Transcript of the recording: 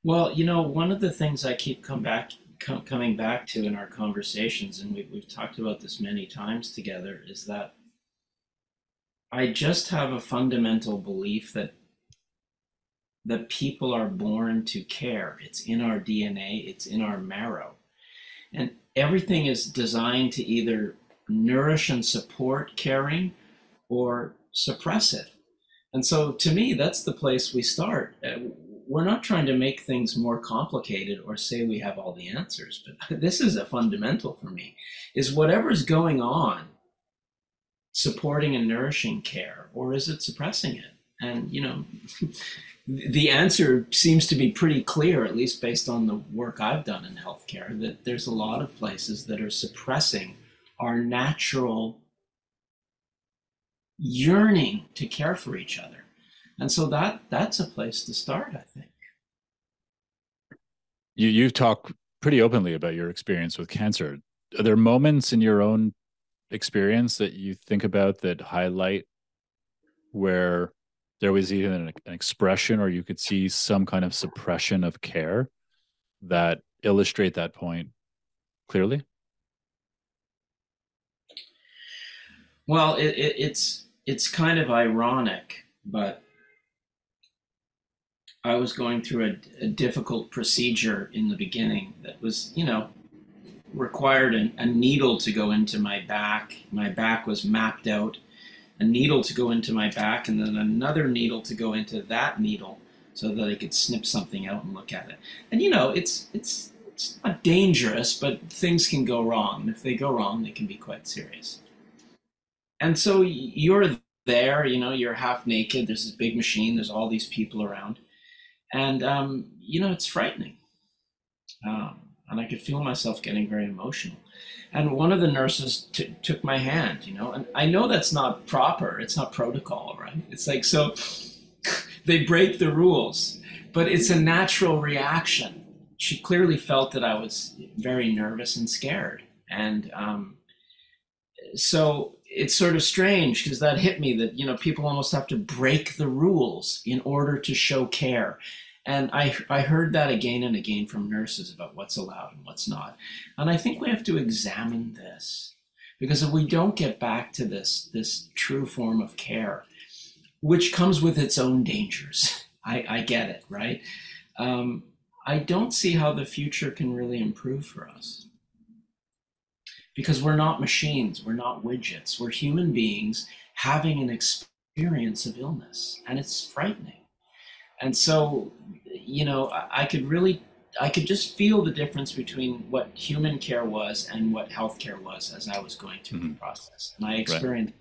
Well, one of the things I keep coming back to in our conversations, and we've talked about this many times together, is that I just have a fundamental belief that people are born to care. It's in our DNA, it's in our marrow. And everything is designed to either nourish and support caring or suppress it. And so to me, that's the place we start. We're not trying to make things more complicated or say we have all the answers, but this is a fundamental for me, is whatever's going on supporting and nourishing care, or is it suppressing it? And, the answer seems to be pretty clear, at least based on the work I've done in healthcare, that there's a lot of places that are suppressing our natural yearning to care for each other. And so that's a place to start, I think. You've talked pretty openly about your experience with cancer. Are there moments in your own experience that you think about that highlight where there was either an expression or you could see some kind of suppression of care that illustrate that point clearly? Well, it's kind of ironic, but I was going through a difficult procedure in the beginning that was, required a needle to go into my back. My back was mapped out, a needle to go into my back, and then another needle to go into that needle so that I could snip something out and look at it. And it's not dangerous, but things can go wrong. And if they go wrong, they can be quite serious. And so you're there, you're half naked. There's this big machine. There's all these people around, and it's frightening. And I could feel myself getting very emotional. And one of the nurses took my hand, and I know that's not proper. It's not protocol, right? It's like, so they break the rules, but it's a natural reaction. She clearly felt that I was very nervous and scared. And so it's sort of strange because that hit me that, people almost have to break the rules in order to show care. And I heard that again and again from nurses about what's allowed and what's not. And I think we have to examine this, because if we don't get back to this true form of care, which comes with its own dangers, I get it, right? I don't see how the future can really improve for us, because we're not machines, we're not widgets, we're human beings having an experience of illness, and it's frightening. And so, I could just feel the difference between what human care was and what healthcare was as I was going through the Mm-hmm. process. And I Right. experienced